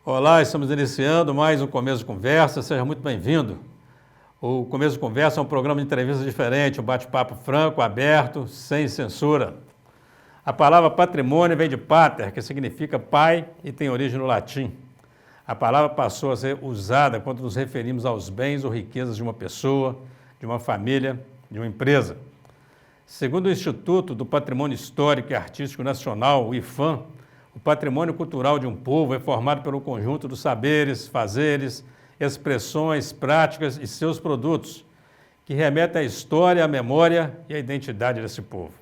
Olá, estamos iniciando mais um Começo de Conversa, seja muito bem-vindo. O Começo de Conversa é um programa de entrevista diferente, um bate-papo franco, aberto, sem censura. A palavra patrimônio vem de pater, que significa pai e tem origem no latim. A palavra passou a ser usada quando nos referimos aos bens ou riquezas de uma pessoa, de uma família, de uma empresa. Segundo o Instituto do Patrimônio Histórico e Artístico Nacional, o IPHAN, o patrimônio cultural de um povo é formado pelo conjunto dos saberes, fazeres, expressões, práticas e seus produtos, que remetem à história, à memória e à identidade desse povo.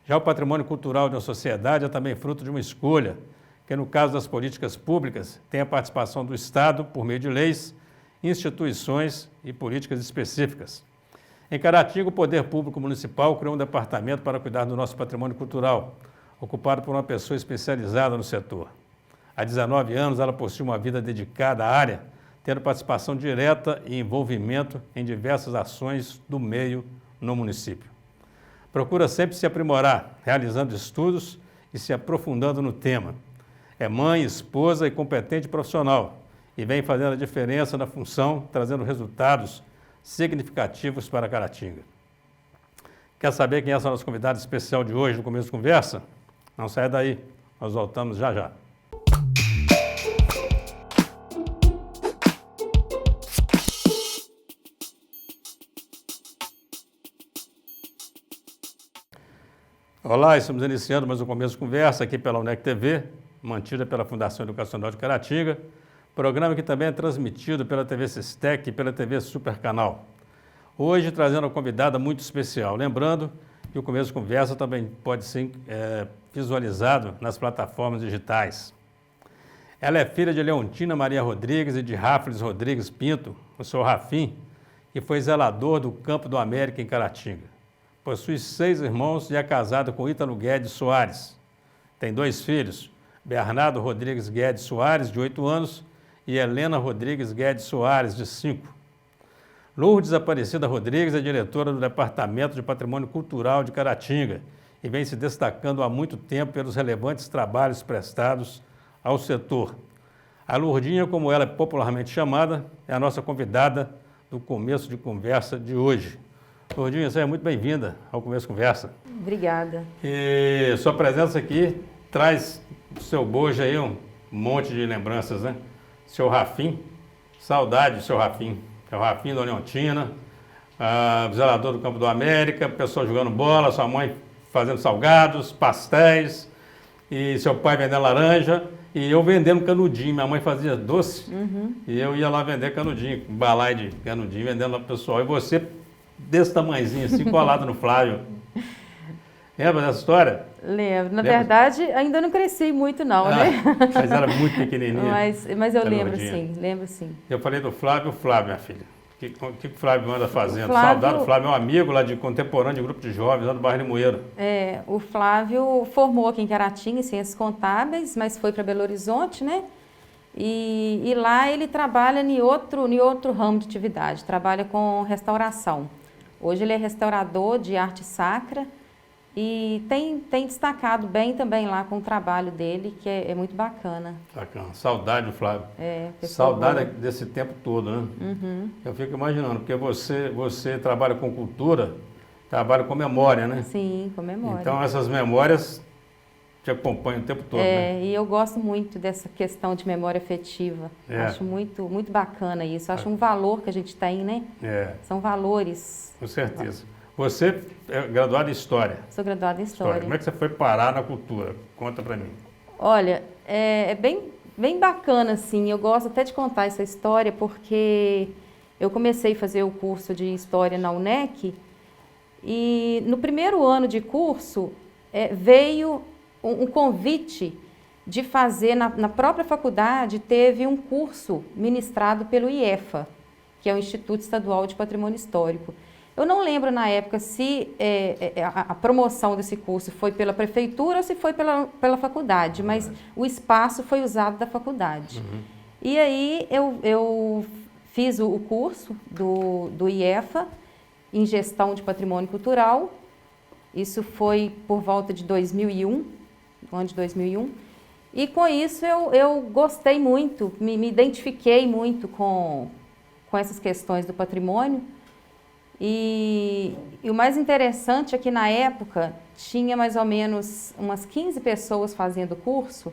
Já o patrimônio cultural de uma sociedade é também fruto de uma escolha, que no caso das políticas públicas tem a participação do Estado por meio de leis, instituições e políticas específicas. Em Caratinga, o Poder Público Municipal criou um departamento para cuidar do nosso patrimônio cultural, ocupado por uma pessoa especializada no setor. Há 19 anos, ela possui uma vida dedicada à área, tendo participação direta e envolvimento em diversas ações do meio no município. Procura sempre se aprimorar, realizando estudos e se aprofundando no tema. É mãe, esposa e competente profissional e vem fazendo a diferença na função, trazendo resultados significativos para Caratinga. Quer saber quem é essa nossa convidada especial de hoje no Começo de Conversa? Não saia daí, nós voltamos já já. Olá, estamos iniciando mais um Começo de Conversa aqui pela UNEC TV, mantida pela Fundação Educacional de Caratinga, programa que também é transmitido pela TV Sistec e pela TV Super Canal. Hoje trazendo uma convidada muito especial, lembrando que o Começo de Conversa também pode ser visualizado nas plataformas digitais. Ela é filha de Leontina Maria Rodrigues e de Ráfles Rodrigues Pinto, o seu Rafim, que foi zelador do Campo do América em Caratinga. Possui 6 irmãos e é casada com Ítalo Guedes Soares. Tem 2 filhos, Bernardo Rodrigues Guedes Soares, de 8 anos, e Helena Rodrigues Guedes Soares, de 5. Lourdes Aparecida Rodrigues é diretora do Departamento de Patrimônio Cultural de Caratinga e vem se destacando há muito tempo pelos relevantes trabalhos prestados ao setor. A Lourdinha, como ela é popularmente chamada, é a nossa convidada do Começo de Conversa de hoje. Lourdinha, seja muito bem-vinda ao Começo de Conversa. Obrigada. E sua presença aqui traz do seu bojo aí um monte de lembranças, né? Seu Rafim, saudade do seu Rafim. É o Rafim da Leontina, zelador do Campo do América, pessoa jogando bola, sua mãe fazendo salgados, pastéis, e seu pai vendendo laranja, e eu vendendo canudinho. Minha mãe fazia doce, e eu ia lá vender canudinho, balai de canudinho, vendendo lá pro pessoal. E você, desse tamanhozinho assim, colado no Flávio. Lembra dessa história? Lembro. Na verdade, ainda não cresci muito não, né? Mas era muito pequenininha. Mas eu lembro sim, lembro sim. Eu falei do Flávio, minha filha. O que o Flávio anda fazendo? Flávio... Saudade do Flávio, é um amigo lá de contemporâneo de grupo de jovens, lá do bairro Limoeiro. O Flávio formou aqui em Caratinga em Ciências Contábeis, mas foi para Belo Horizonte, né? E lá ele trabalha em outro ramo de atividade, trabalha com restauração. Hoje ele é restaurador de arte sacra e tem destacado bem também lá com o trabalho dele, que é muito bacana. Bacana. Saudade do Flávio. Saudade desse tempo todo, né? Eu fico imaginando, porque você trabalha com cultura, trabalha com memória, né? Sim, com memória. Então essas memórias te acompanham o tempo todo, né? E eu gosto muito dessa questão de memória afetiva. Acho muito, muito bacana isso. Acho um valor que a gente tem, né? São valores. Com certeza. Você é graduada em História. Sou graduada em História. Como é que você foi parar na cultura? Conta pra mim. Olha, é bem bacana, assim. Eu gosto até de contar essa história porque eu comecei a fazer o curso de História na UNEC e no primeiro ano de curso veio um convite de fazer, na própria faculdade, teve um curso ministrado pelo IEFA, que é o Instituto Estadual de Patrimônio Histórico. Eu não lembro na época se a promoção desse curso foi pela prefeitura ou se foi pela faculdade, mas o espaço foi usado da faculdade. E aí eu fiz o curso do IEFA em Gestão de Patrimônio Cultural. Isso foi por volta de 2001, no ano de 2001. E com isso eu gostei muito, me identifiquei muito com essas questões do patrimônio. E o mais interessante é que na época tinha mais ou menos umas 15 pessoas fazendo o curso,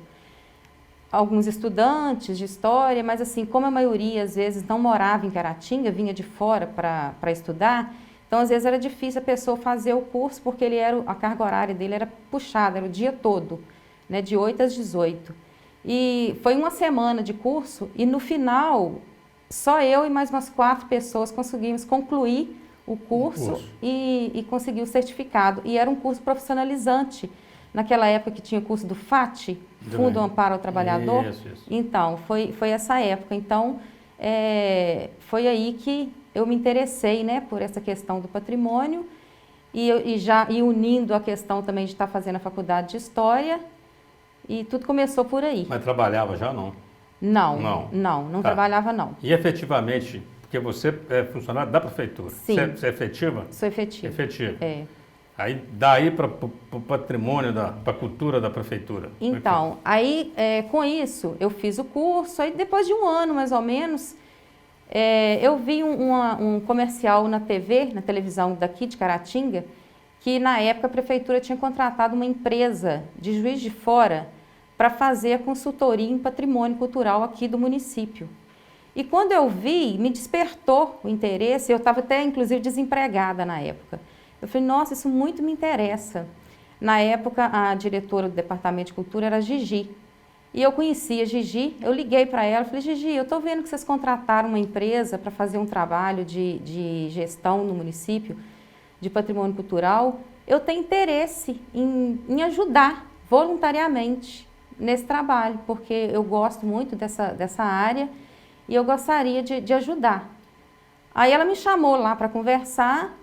alguns estudantes de história, mas assim, como a maioria às vezes não morava em Caratinga, vinha de fora para estudar, então às vezes era difícil a pessoa fazer o curso porque a carga horária dele era puxada, era o dia todo, né, de 8 às 18. E foi uma semana de curso e no final só eu e mais umas 4 pessoas conseguimos concluir o curso. E conseguir o certificado. E era um curso profissionalizante. Naquela época que tinha o curso do FAT, Fundo Amparo ao Trabalhador. Isso. Então, foi essa época. Então, foi aí que eu me interessei, né, por essa questão do patrimônio e unindo a questão também de estar fazendo a faculdade de História. E tudo começou por aí. Mas trabalhava já, não? Não trabalhava, não. E efetivamente, porque você é funcionário da prefeitura. Sim. Você é efetiva? Sou efetiva. Efetiva. É. Aí, daí para o patrimônio, para a cultura da prefeitura. Então, aí com isso, eu fiz o curso, aí depois de um ano, mais ou menos, eu vi um comercial na TV, na televisão daqui de Caratinga, que na época a prefeitura tinha contratado uma empresa de Juiz de Fora para fazer a consultoria em patrimônio cultural aqui do município. E quando eu vi, me despertou o interesse, eu estava até inclusive desempregada na época. Eu falei, nossa, isso muito me interessa. Na época, a diretora do Departamento de Cultura era a Gigi. E eu conhecia a Gigi, eu liguei para ela, falei, Gigi, eu estou vendo que vocês contrataram uma empresa para fazer um trabalho de gestão no município, de patrimônio cultural. Eu tenho interesse em ajudar voluntariamente nesse trabalho, porque eu gosto muito dessa área e eu gostaria de ajudar. Aí ela me chamou lá para conversar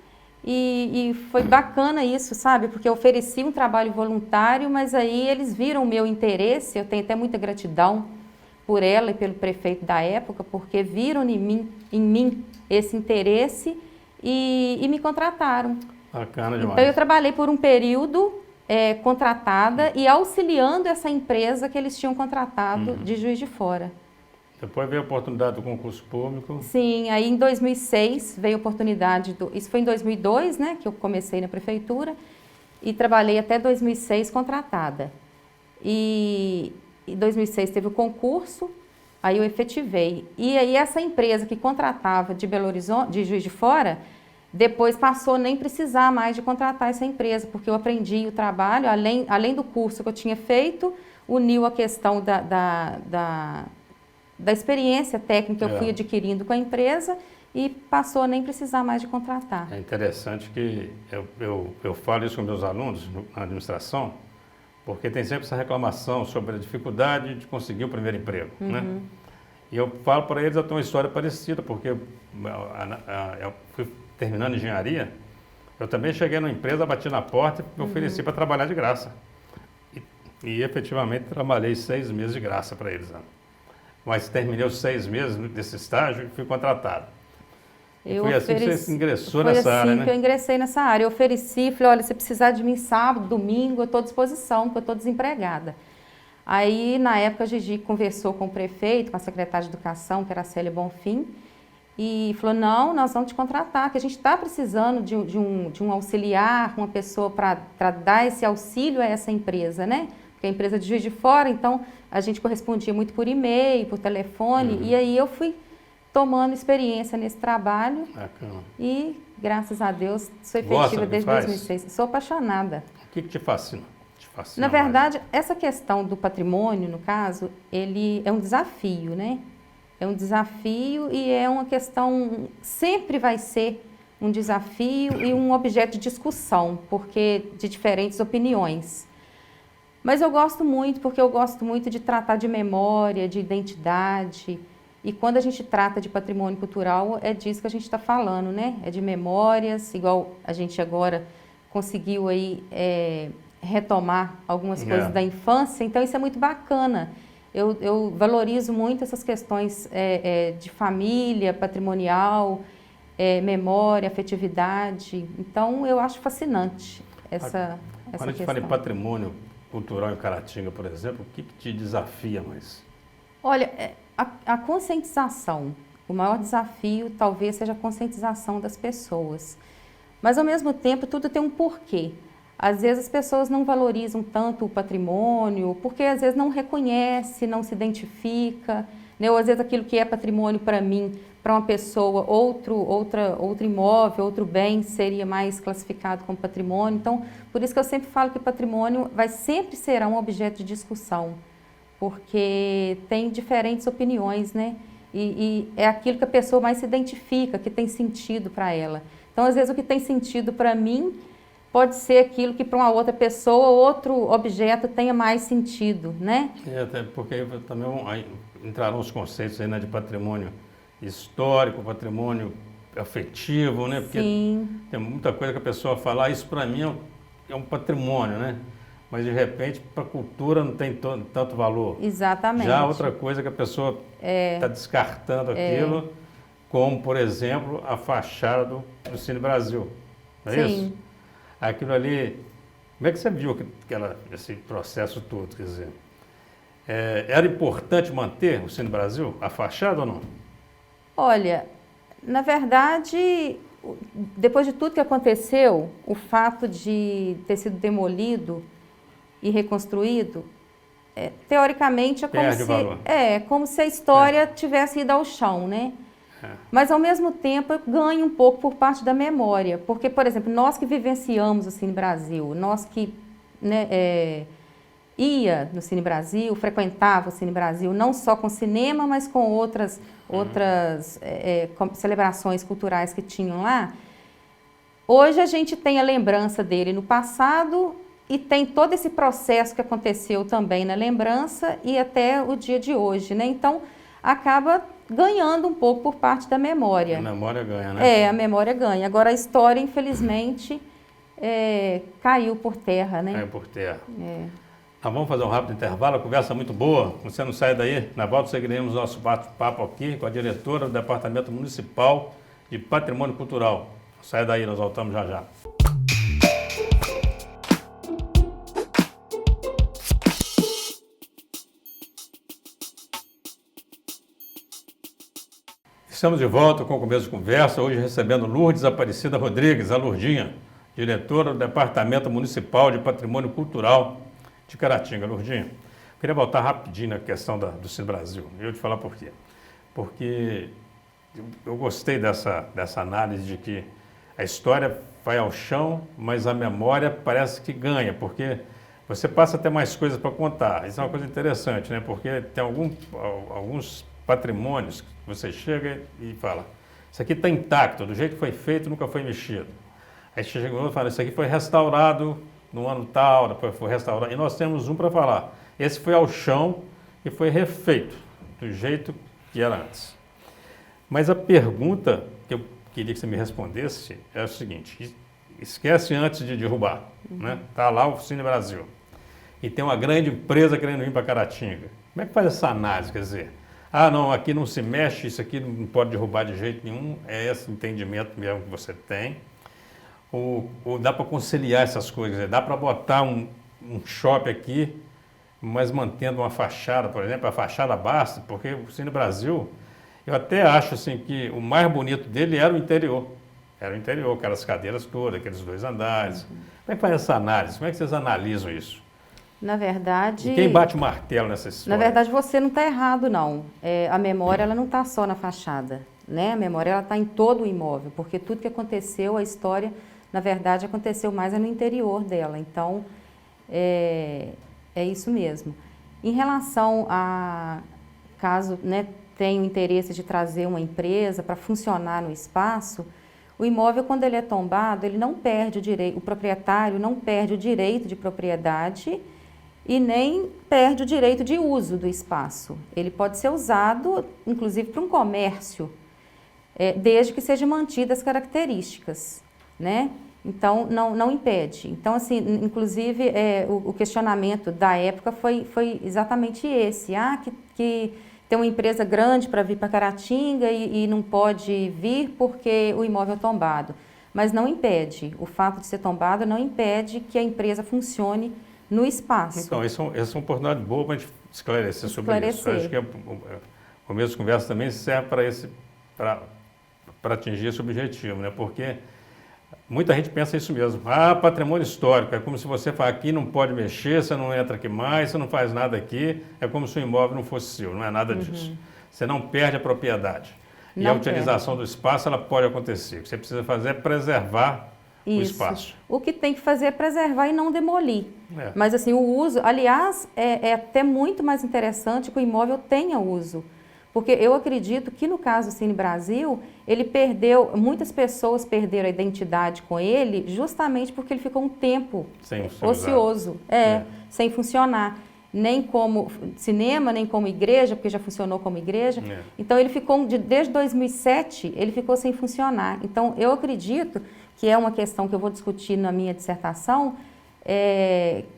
e foi bacana isso, sabe? Porque eu ofereci um trabalho voluntário, mas aí eles viram o meu interesse, eu tenho até muita gratidão por ela e pelo prefeito da época, porque viram em mim esse interesse e me contrataram. Bacana demais. Então eu trabalhei por um período contratada e auxiliando essa empresa que eles tinham contratado de Juiz de Fora. Depois veio a oportunidade do concurso público. Sim, aí em 2006 veio a oportunidade, isso foi em 2002, né, que eu comecei na prefeitura e trabalhei até 2006 contratada. E em 2006 teve o concurso, aí eu efetivei. E aí essa empresa que contratava de Belo Horizonte, de Juiz de Fora, depois passou a nem precisar mais de contratar essa empresa, porque eu aprendi o trabalho, além do curso que eu tinha feito, uniu a questão da experiência técnica que eu fui adquirindo com a empresa e passou a nem precisar mais de contratar. É interessante que eu falo isso com meus alunos na administração, porque tem sempre essa reclamação sobre a dificuldade de conseguir o primeiro emprego, né? E eu falo para eles, eu tenho uma história parecida, porque eu fui terminando engenharia, eu também cheguei numa empresa, bati na porta e me ofereci para trabalhar de graça. E efetivamente trabalhei 6 meses de graça para eles, né? Mas terminei os 6 meses desse estágio e fui contratado. Foi assim que você ingressou nessa área, né? Foi assim que eu ingressei nessa área. Eu ofereci, falei, olha, se precisar de mim sábado, domingo, eu estou à disposição, porque eu estou desempregada. Aí, na época, a Gigi conversou com o prefeito, com a secretária de Educação, que era a Célia Bonfim, e falou, não, nós vamos te contratar, que a gente está precisando de um auxiliar, uma pessoa para dar esse auxílio a essa empresa, né? Porque a empresa de Juiz de Fora, então a gente correspondia muito por e-mail, por telefone, e aí eu fui tomando experiência nesse trabalho. Bacana. E, graças a Deus, sou efetiva desde 2006. Sou apaixonada. O que te fascina? Na verdade, essa questão do patrimônio, no caso, ele é um desafio, né? É um desafio e é uma questão, sempre vai ser um desafio e um objeto de discussão, porque de diferentes opiniões. Mas eu gosto muito, porque eu gosto muito de tratar de memória, de identidade. E quando a gente trata de patrimônio cultural, é disso que a gente está falando, né? É de memórias, igual a gente agora conseguiu aí retomar algumas coisas da infância. Então, isso é muito bacana. Eu valorizo muito essas questões de família, patrimonial, memória, afetividade. Então, eu acho fascinante essa Quando a gente questão. fala em patrimônio cultural em Caratinga, por exemplo, o que te desafia mais? Olha, a conscientização. O maior desafio talvez seja a conscientização das pessoas. Mas, ao mesmo tempo, tudo tem um porquê. Às vezes as pessoas não valorizam tanto o patrimônio, porque às vezes não reconhece, não se identifica, né? Ou às vezes aquilo que é patrimônio para mim, para uma pessoa, outro imóvel, outro bem seria mais classificado como patrimônio. Então, por isso que eu sempre falo que patrimônio sempre será um objeto de discussão, porque tem diferentes opiniões, né? E é aquilo que a pessoa mais se identifica, que tem sentido para ela. Então, às vezes, o que tem sentido para mim pode ser aquilo que para uma outra pessoa, outro objeto tenha mais sentido, né? Até porque também entrarão os conceitos aí, né, de patrimônio histórico, patrimônio afetivo, né? Porque Sim. tem muita coisa que a pessoa fala, isso para mim é um patrimônio, né? Mas de repente para a cultura não tem tanto valor. Exatamente. Já outra coisa que a pessoa está descartando aquilo, como por exemplo a fachada do Cine Brasil, não é Sim. isso? Aquilo ali, como é que você viu esse processo todo? Quer dizer, era importante manter o Cine Brasil, a fachada ou não? Olha, na verdade, depois de tudo que aconteceu, o fato de ter sido demolido e reconstruído, teoricamente é como se a história tivesse ido ao chão, né? Mas, ao mesmo tempo, ganha um pouco por parte da memória. Porque, por exemplo, nós que vivenciamos o Cine Brasil, nós que, né, ia no Cine Brasil, frequentava o Cine Brasil, não só com cinema, mas com outras celebrações culturais que tinham lá, hoje a gente tem a lembrança dele no passado e tem todo esse processo que aconteceu também na lembrança e até o dia de hoje, né? Então, acaba ganhando um pouco por parte da memória. A memória ganha, né? A memória ganha. Agora, a história, infelizmente, caiu por terra, né? Caiu por terra. Vamos fazer um rápido intervalo, a conversa é muito boa. Você não sai daí. Na volta, seguiremos nosso bate-papo aqui com a diretora do Departamento Municipal de Patrimônio Cultural. Sai daí, nós voltamos já já. Estamos de volta com o Começo de Conversa, hoje recebendo Lourdes Aparecida Rodrigues, a Lourdinha, diretora do Departamento Municipal de Patrimônio Cultural de Caratinga. Lourdinha, queria voltar rapidinho na questão do Cine Brasil. Eu te falar por quê. Porque eu gostei dessa análise de que a história vai ao chão, mas a memória parece que ganha, porque você passa a ter mais coisas para contar. Isso é uma coisa interessante, né? Porque tem alguns patrimônios que você chega e fala, isso aqui está intacto, do jeito que foi feito, nunca foi mexido. Aí você chega e fala, isso aqui foi restaurado no ano tal, depois foi restaurado, e nós temos um para falar. Esse foi ao chão e foi refeito, do jeito que era antes. Mas a pergunta que eu queria que você me respondesse é o seguinte, esquece antes de derrubar, né? Está lá o Cine Brasil, e tem uma grande empresa querendo vir para Caratinga. Como é que faz essa análise, quer dizer, não, aqui não se mexe, isso aqui não pode derrubar de jeito nenhum, é esse entendimento mesmo que você tem, ou dá para conciliar essas coisas, dá para botar um shopping aqui, mas mantendo uma fachada, por exemplo, a fachada basta, porque o Cine Brasil, eu até acho assim que o mais bonito dele era o interior, aquelas cadeiras todas, aqueles 2 andares. Como é que faz essa análise? Como é que vocês analisam isso? Na verdade... E quem bate o martelo nessa história? Na verdade, você não está errado, não. A memória ela não está só na fachada, né? A memória ela está em todo o imóvel, porque tudo que aconteceu, a história, na verdade, aconteceu mais no interior dela. Então, é isso mesmo. Em relação a caso, né, tenha o interesse de trazer uma empresa para funcionar no espaço, o imóvel, quando ele é tombado, ele não perde o direito, o proprietário não perde o direito de propriedade e nem perde o direito de uso do espaço. Ele pode ser usado, inclusive, para um comércio, desde que sejam mantidas as características, né? Então, não impede. Então, assim, inclusive, o questionamento da época foi exatamente esse. Que tem uma empresa grande para vir para Caratinga e não pode vir porque o imóvel é tombado. Mas não impede. O fato de ser tombado não impede que a empresa funcione no espaço. Então, essa é uma oportunidade boa para a gente esclarecer sobre isso. Acho que o Começo de Conversa também serve para atingir esse objetivo, né? Porque muita gente pensa isso mesmo. Patrimônio histórico, é como se você fala aqui não pode mexer, você não entra aqui mais, você não faz nada aqui, é como se o imóvel não fosse seu, não é nada disso. Você não perde a propriedade. E a utilização do espaço, ela pode acontecer. O que você precisa fazer é preservar o espaço. O que tem que fazer é preservar e não demolir. Mas assim, o uso, aliás, é até muito mais interessante que o imóvel tenha uso. Porque eu acredito que no caso do Cine Brasil, ele perdeu, muitas pessoas perderam a identidade com ele justamente porque ele ficou um tempo ocioso, sem funcionar. Nem como cinema, nem como igreja, porque já funcionou como igreja. Então ele ficou, desde 2007, ele ficou sem funcionar. Então eu acredito que é uma questão que eu vou discutir na minha dissertação,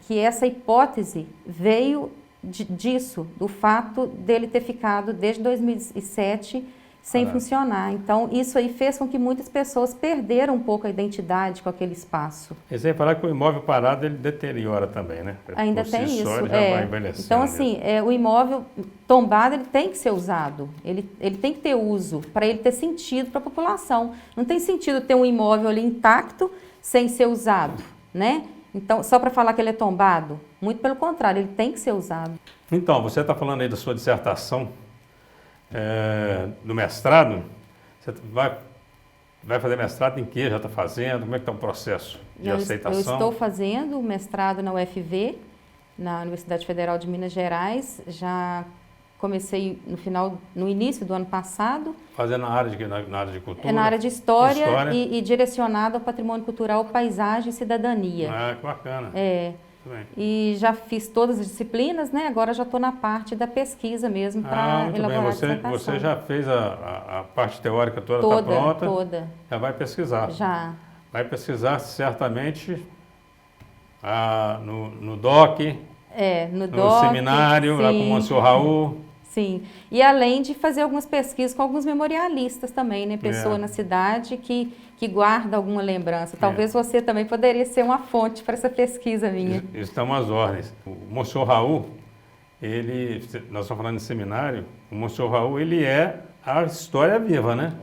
que essa hipótese veio disso, do fato dele ter ficado desde 2007 sem funcionar. Então, isso aí fez com que muitas pessoas perderam um pouco a identidade com aquele espaço. E sem falar que o imóvel parado, ele deteriora também, né? Ainda tem isso. Só, ele já vai envelhecendo. Então, assim, o imóvel tombado, ele tem que ser usado. Ele tem que ter uso, para ele ter sentido para a população. Não tem sentido ter um imóvel ali intacto, sem ser usado, né? Então, só para falar que ele é tombado? Muito pelo contrário, ele tem que ser usado. Então, você está falando aí da sua dissertação, do mestrado. Você vai fazer mestrado em quê? Já está fazendo? Como é que está o processo de aceitação? Eu estou fazendo mestrado na UFV, na Universidade Federal de Minas Gerais. Já comecei no início do ano passado. Fazendo na área de cultura? Na área de história. E direcionado ao patrimônio cultural, paisagem e cidadania. Que bacana. E já fiz todas as disciplinas, né? Agora já estou na parte da pesquisa mesmo para elaborar a dissertação. Você já fez a parte teórica toda, está pronta? Toda. Já vai pesquisar? Já. Vai pesquisar certamente no DOC, no seminário, lá com o Monsenhor Raul. Sim, e além de fazer algumas pesquisas com alguns memorialistas também, né? Pessoa na cidade que guarda alguma lembrança. Talvez você também poderia ser uma fonte para essa pesquisa minha. Estão as ordens. O Monsenhor Raul, nós estamos falando de seminário, o Monsenhor Raul, ele é a história viva, né?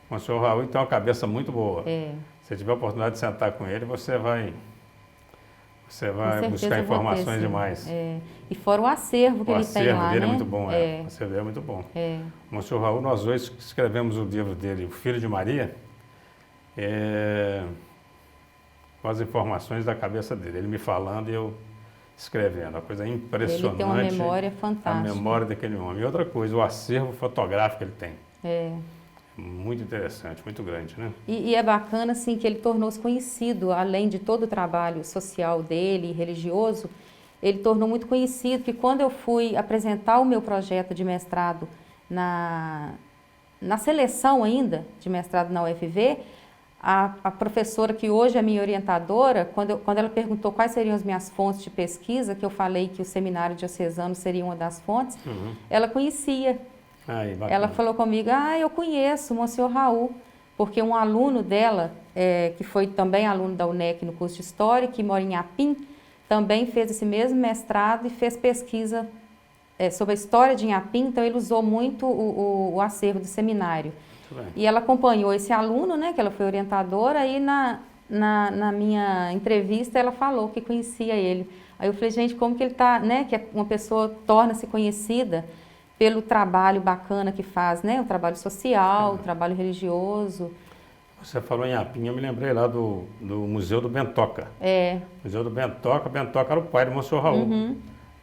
O Monsenhor Raul tem uma cabeça muito boa. Se tiver a oportunidade de sentar com ele, você vai buscar informações demais. E fora o acervo que ele tem lá, O acervo dele né? é muito bom, O acervo dele é muito bom. O Monsenhor Raul, nós dois escrevemos o livro dele, O Filho de Maria, com as informações da cabeça dele. Ele me falando e eu escrevendo. Uma coisa impressionante. Ele tem uma memória fantástica. A memória daquele homem. E outra coisa, o acervo fotográfico que ele tem. Muito interessante, muito grande, né? E é bacana, assim, que ele tornou-se conhecido, além de todo o trabalho social dele, religioso, ele tornou muito conhecido que quando eu fui apresentar o meu projeto de mestrado na seleção ainda de mestrado na UFV, a professora que hoje é minha orientadora, quando ela perguntou quais seriam as minhas fontes de pesquisa, que eu falei que o seminário diocesano seria uma das fontes, ela conhecia. Ela falou comigo, eu conheço o Monsenhor Raul, porque um aluno dela, que foi também aluno da UNEC no curso de História, que mora em Inhapim, também fez esse mesmo mestrado e fez pesquisa sobre a história de Inhapim, então ele usou muito o acervo do seminário. E ela acompanhou esse aluno, né, que ela foi orientadora, e na minha entrevista ela falou que conhecia ele. Aí eu falei, gente, como que ele está, né, que uma pessoa torna-se conhecida pelo trabalho bacana que faz, né? O trabalho social, o trabalho religioso. Você falou em Inhapim, eu me lembrei lá do Museu do Bentoca. Museu do Bentoca era o pai do Monsenhor Raul.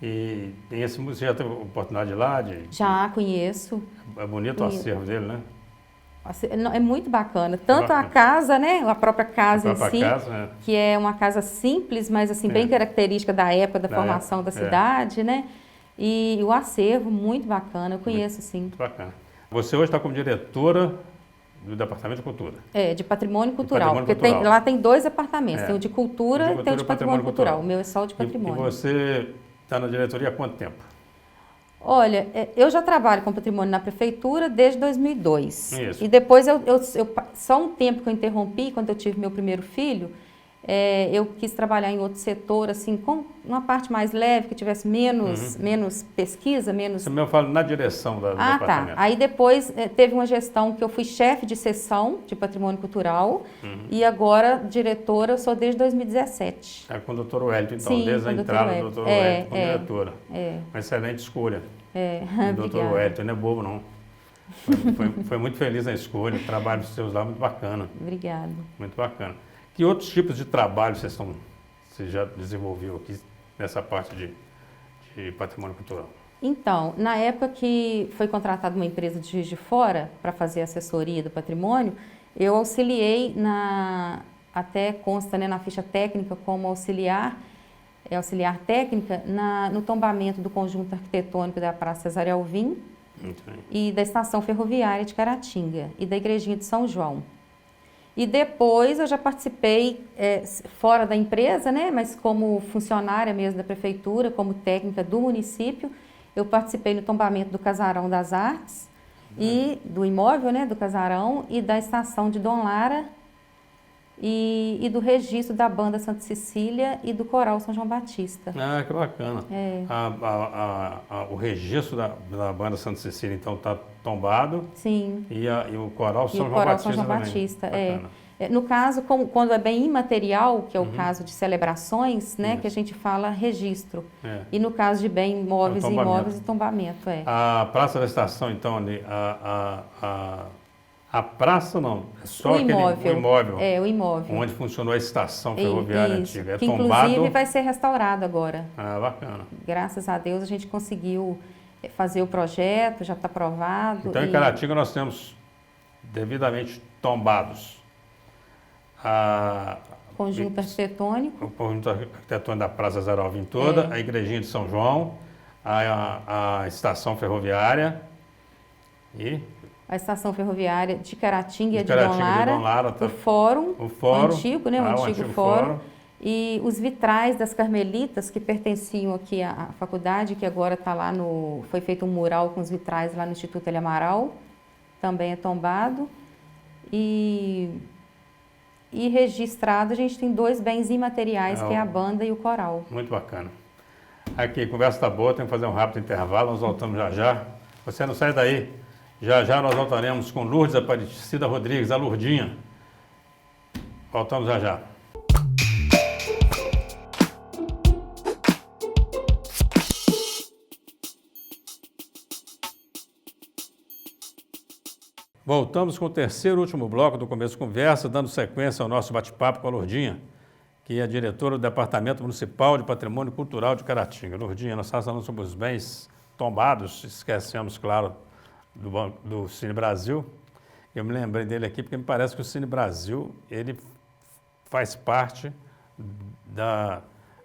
E tem esse museu, já teve oportunidade de ir lá? Já, conheço. É bonito o acervo dele, né? É muito bacana. Tanto a casa, né? A própria casa em si, que é uma casa simples, mas assim, bem característica da época da formação da cidade, né? E o acervo, muito bacana, eu conheço sim. Muito bacana. Você hoje está como diretora do Departamento de Cultura. De Patrimônio Cultural, porque lá tem 2 departamentos, tem o de Cultura e tem o de Patrimônio Cultural. O meu é só o de Patrimônio. E você está na diretoria há quanto tempo? Olha, eu já trabalho com patrimônio na prefeitura desde 2002. Isso. E depois, só um tempo que eu interrompi, quando eu tive meu primeiro filho, eu quis trabalhar em outro setor, assim, com uma parte mais leve, que tivesse menos pesquisa, menos... Você mesmo fala na direção do departamento. Tá. Aí depois teve uma gestão que eu fui chefe de seção de patrimônio cultural e agora diretora, eu sou desde 2017. É com o doutor Wellington, então, Sim, desde a com o Dr. entrada do Wellington. doutor Wellington como diretora. É. Uma excelente escolha. O doutor Obrigada. Wellington não é bobo, não. Foi muito feliz na escolha, o trabalho dos seus lá muito bacana. Obrigada. Muito bacana. Que outros tipos de trabalho você já desenvolveu aqui nessa parte de patrimônio cultural? Então, na época que foi contratada uma empresa de Juiz de Fora para fazer assessoria do patrimônio, eu auxiliei até consta, né, na ficha técnica como auxiliar técnica no tombamento do conjunto arquitetônico da Praça Cesário Alvim e da Estação Ferroviária de Caratinga e da Igrejinha de São João. E depois eu já participei fora da empresa, né, mas como funcionária mesmo da prefeitura, como técnica do município, eu participei no tombamento do Casarão das Artes e do imóvel, né, do Casarão e da estação de Dom Lara e do registro da Banda Santa Cecília e do Coral São João Batista. Ah, que bacana. O registro da Banda Santa Cecília, então, está tombado. Sim. E o Coral São João Coral Batista São João também. Batista, No caso, quando é bem imaterial, que é o caso de celebrações, né, que a gente fala registro. E no caso de bem imóveis e imóveis e tombamento, A Praça da Estação, então, ali, a praça não, é só o imóvel. O imóvel. Onde funcionou a estação ferroviária antiga. É que tombado. Inclusive vai ser restaurado agora. Ah, bacana. Graças a Deus a gente conseguiu fazer o projeto, já está aprovado. Então em Caratinga nós temos devidamente tombados conjunto arquitetônico. O conjunto arquitetônico da Praça Cesário Alvim toda, a Igrejinha de São João, a estação ferroviária e... A estação ferroviária de Caratinga e de Dom Lara, o fórum antigo, né, o antigo fórum, e os vitrais das Carmelitas que pertenciam aqui à faculdade, que agora está lá foi feito um mural com os vitrais lá no Instituto Elia Amaral, também é tombado, e registrado a gente tem 2 bens imateriais, que é a banda e o coral. Muito bacana. Aqui, conversa está boa, tem que fazer um rápido intervalo, nós voltamos já já. Você não sai daí. Já já nós voltaremos com Lourdes Aparecida Rodrigues, a Lourdinha. Voltamos já já. Voltamos com o terceiro e último bloco do Começo de Conversa, dando sequência ao nosso bate-papo com a Lourdinha, que é a diretora do Departamento Municipal de Patrimônio Cultural de Caratinga. Lourdinha, nós estamos falando sobre os bens tombados, esquecemos, claro, do Cine Brasil. Eu me lembrei dele aqui porque me parece que o Cine Brasil ele faz parte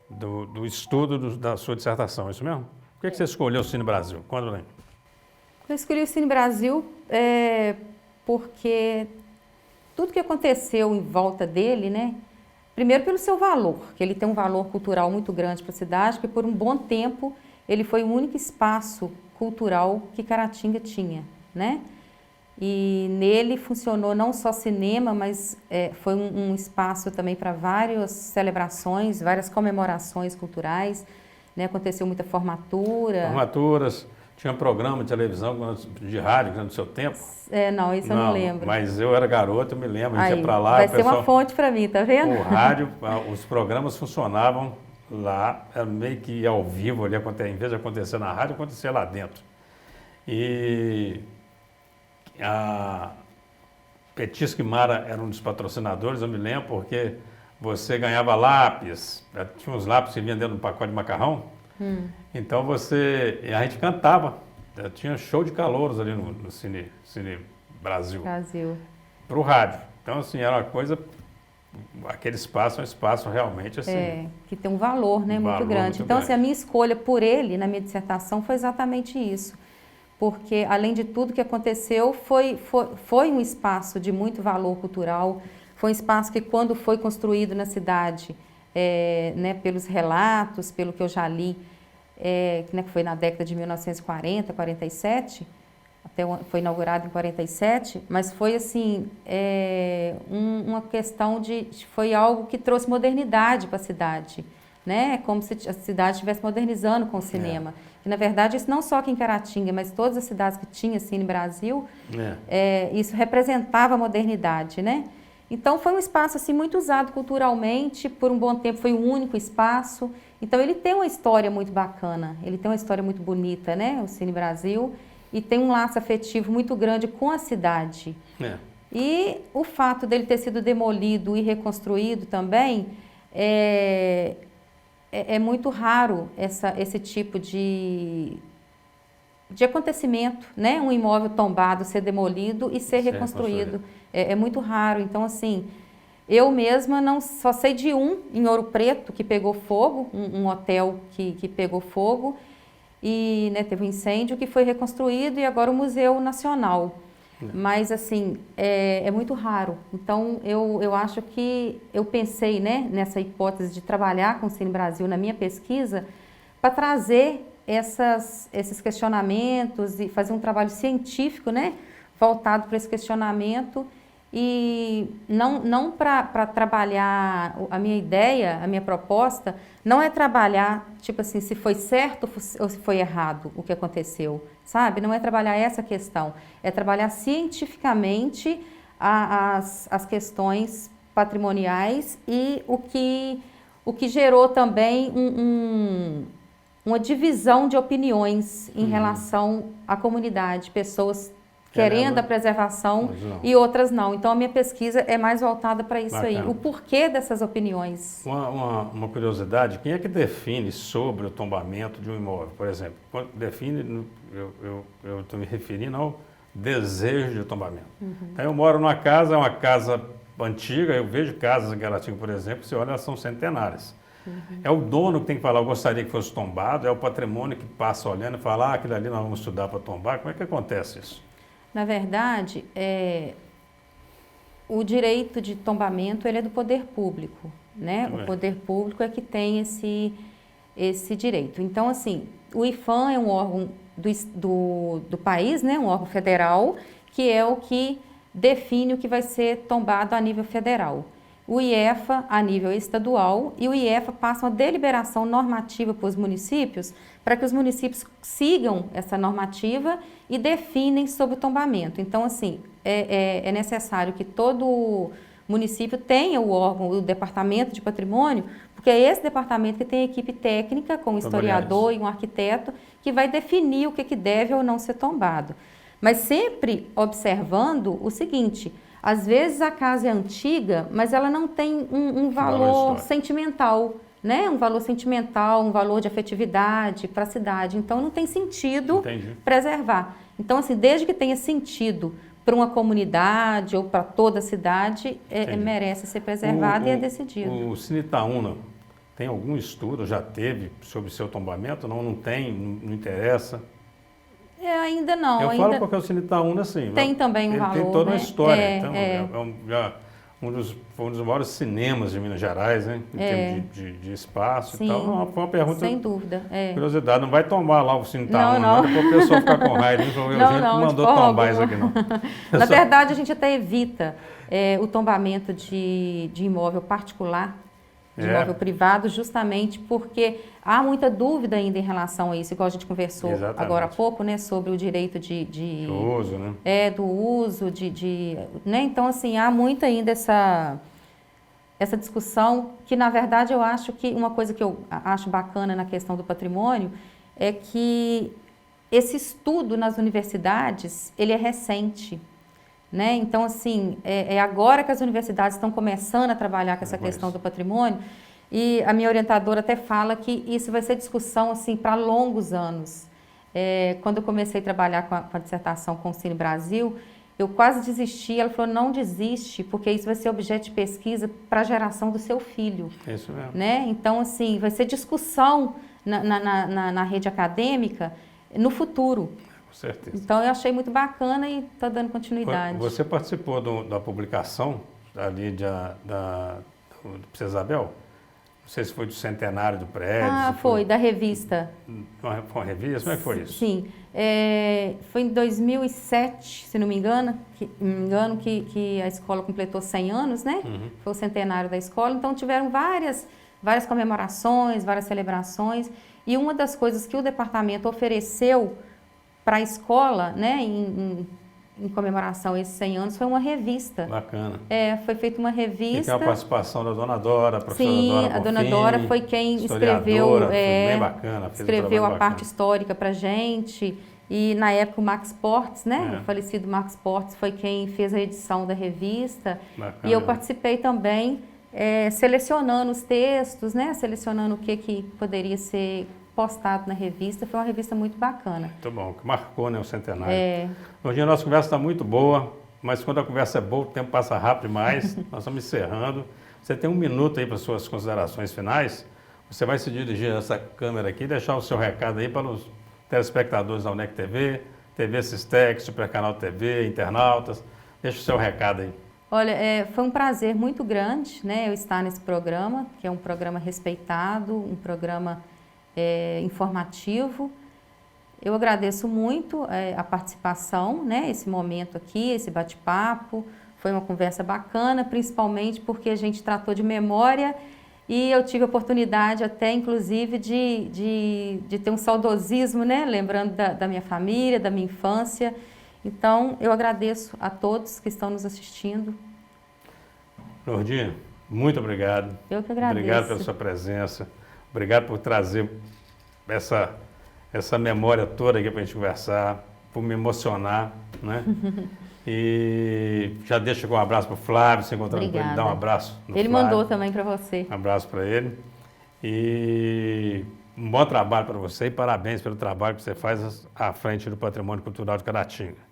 do estudo da sua dissertação, é isso mesmo? Por que você escolheu o Cine Brasil? Conta bem. Eu escolhi o Cine Brasil porque tudo que aconteceu em volta dele, né? Primeiro pelo seu valor, que ele tem um valor cultural muito grande para a cidade, que por um bom tempo ele foi o único espaço cultural que Caratinga tinha, né? E nele funcionou não só cinema, mas foi um espaço também para várias celebrações, várias comemorações culturais, né? Aconteceu muita formatura. Formaturas, tinha um programa de televisão, de rádio no seu tempo? Não, isso eu não lembro. Mas eu era garoto, eu me lembro, a gente ia para lá. Vai ser uma fonte para mim, tá vendo? O rádio, os programas funcionavam lá, era meio que ao vivo, ali, em vez de acontecer na rádio, acontecia lá dentro. E a Petisco e Mara era um dos patrocinadores, eu me lembro, porque você ganhava lápis, tinha uns lápis que vinham dentro de um pacote de macarrão, então a gente cantava, tinha show de calouros ali no Cine Brasil. Para o rádio. Então, assim, era uma coisa, aquele espaço é um espaço realmente assim... que tem um valor, né, muito grande. Então, assim, a minha escolha por ele, na minha dissertação, foi exatamente isso. Porque, além de tudo que aconteceu, foi um espaço de muito valor cultural, foi um espaço que, quando foi construído na cidade, né, pelos relatos, pelo que eu já li, né, que foi na década de 1940, 47, foi inaugurado em 47, mas foi assim, uma questão foi algo que trouxe modernidade para a cidade, né? Como se a cidade estivesse modernizando com o cinema. E, na verdade, isso não só aqui em Caratinga, mas todas as cidades que tinham cine no Brasil, isso representava a modernidade, né? Então, foi um espaço assim, muito usado culturalmente, por um bom tempo foi o único espaço. Então, ele tem uma história muito bacana, ele tem uma história muito bonita, né? O Cine Brasil, e tem um laço afetivo muito grande com a cidade. E o fato dele ter sido demolido e reconstruído também, é muito raro esse tipo de acontecimento, né? Um imóvel tombado ser demolido e ser reconstruído. É muito raro. Então, assim, eu mesma só sei de um em Ouro Preto que pegou fogo, um hotel que pegou fogo e, né, teve um incêndio que foi reconstruído e agora o Museu Nacional. Mas, assim, é muito raro. Então, eu acho que eu pensei, né, nessa hipótese de trabalhar com o Cine Brasil na minha pesquisa para trazer esses questionamentos e fazer um trabalho científico, né, voltado para esse questionamento e não para trabalhar, a minha ideia, a minha proposta, não é trabalhar, tipo assim, se foi certo ou se foi errado o que aconteceu, sabe? Não é trabalhar essa questão, é trabalhar cientificamente as questões patrimoniais e o que gerou também uma divisão de opiniões em relação à comunidade, pessoas querendo a preservação e outras não. Então, a minha pesquisa é mais voltada para isso aí, o porquê dessas opiniões. Uma curiosidade, quem é que define sobre o tombamento de um imóvel, por exemplo? Define, eu estou me referindo ao desejo de tombamento. Então, eu moro numa casa, é uma casa antiga, eu vejo casas em Caratinga, por exemplo, você olha, elas são centenárias. É o dono que tem que falar, eu gostaria que fosse tombado, é o patrimônio que passa olhando e fala, aquilo ali nós vamos estudar para tombar. Como é que acontece isso? Na verdade, o direito de tombamento ele é do poder público, né? O poder público é que tem esse direito. Então, assim, o IPHAN é um órgão do país, né? Um órgão federal, que é o que define o que vai ser tombado a nível federal. O IEFA a nível estadual e o IEFA passa uma deliberação normativa para os municípios para que os municípios sigam essa normativa e definem sobre o tombamento. Então, assim, é necessário que todo município tenha o órgão, o departamento de patrimônio, porque é esse departamento que tem a equipe técnica, com um historiador e um arquiteto, que vai definir o que deve ou não ser tombado. Mas sempre observando o seguinte: às vezes a casa é antiga, mas ela não tem um valor sentimental, né? Um valor sentimental, um valor de afetividade para a cidade. Então, não tem sentido preservar. Então, assim, desde que tenha sentido para uma comunidade ou para toda a cidade, merece ser preservado e é decidido. O Cine Itaúna tem algum estudo, já teve, sobre seu tombamento? Não tem, não interessa? Ainda não. Eu falo porque o Cine Itaúna, assim, tem também um valor, tem toda uma história. Foi um dos maiores cinemas de Minas Gerais, né? Em termos de espaço. Sim, e tal. Foi uma pergunta. Sem dúvida. Curiosidade, não vai tombar lá o Cine Itaúna, não. Depois o pessoal ficar com raiva. Não mandou tombar isso aqui, não. Na verdade, a gente até evita o tombamento de imóvel particular, de imóvel privado, justamente porque há muita dúvida ainda em relação a isso, igual a gente conversou agora há pouco, né, sobre o direito do uso, né? Do uso, né? Então, assim, há muito ainda essa discussão que, na verdade, eu acho que uma coisa que eu acho bacana na questão do patrimônio é que esse estudo nas universidades, ele é recente. Né? Então, assim, é agora que as universidades estão começando a trabalhar com essa questão do patrimônio e a minha orientadora até fala que isso vai ser discussão assim, para longos anos. Quando eu comecei a trabalhar com a dissertação com o Cine Brasil, eu quase desisti. Ela falou, não desiste, porque isso vai ser objeto de pesquisa para a geração do seu filho. Isso mesmo. Né? Então, assim, vai ser discussão na rede acadêmica no futuro. Certeza. Então, eu achei muito bacana e está dando continuidade. Você participou da publicação ali do Princesa Isabel? Não sei se foi do centenário do prédio. Ah, foi, da revista. Foi uma revista? Como é que foi isso? Sim. Foi em 2007, se não me engano, que a escola completou 100 anos, né? Uhum. Foi o centenário da escola. Então, tiveram várias comemorações, várias celebrações. E uma das coisas que o departamento ofereceu para a escola, né, em comemoração a esses 100 anos, foi uma revista. Bacana. Foi feita uma revista. E tem a participação da Dona Dora, a professora Sim, Dora a Dona Bonfim, Dora foi quem escreveu, foi bem bacana, fez escreveu a bacana. parte histórica para gente. E na época o Max Portes, né, o falecido Max Portes, foi quem fez a edição da revista. Bacana. E eu participei também selecionando os textos, né, selecionando o que poderia ser postado na revista. Foi uma revista muito bacana. Muito bom, que marcou, né, o centenário. Hoje a nossa conversa está muito boa, mas quando a conversa é boa, o tempo passa rápido demais. Nós estamos encerrando. Você tem 1 minuto aí para suas considerações finais. Você vai se dirigir a essa câmera aqui e deixar o seu recado aí para os telespectadores da UNEC TV, TV Sistec, Supercanal TV, internautas. Deixa o seu recado aí. Olha, foi um prazer muito grande, né, eu estar nesse programa, que é um programa respeitado, um programa informativo. Eu agradeço muito a participação, né, esse momento aqui, esse bate-papo. Foi uma conversa bacana, principalmente porque a gente tratou de memória e eu tive a oportunidade até, inclusive, de ter um saudosismo, né, lembrando da minha família, da minha infância. Então, eu agradeço a todos que estão nos assistindo. Lourdinha, muito obrigado. Eu que agradeço. Obrigado pela sua presença. Obrigado por trazer essa memória toda aqui para a gente conversar, por me emocionar, né? E já deixa um abraço para o Flávio, se encontrando com ele, dá um abraço no Ele Flávio. mandou também para você. Um abraço para ele. E um bom trabalho para você e parabéns pelo trabalho que você faz à frente do Patrimônio Cultural de Caratinga.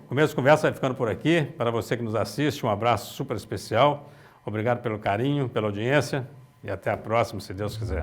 O Começo de Conversa vai ficando por aqui. Para você que nos assiste, um abraço super especial. Obrigado pelo carinho, pela audiência e até a próxima, se Deus quiser.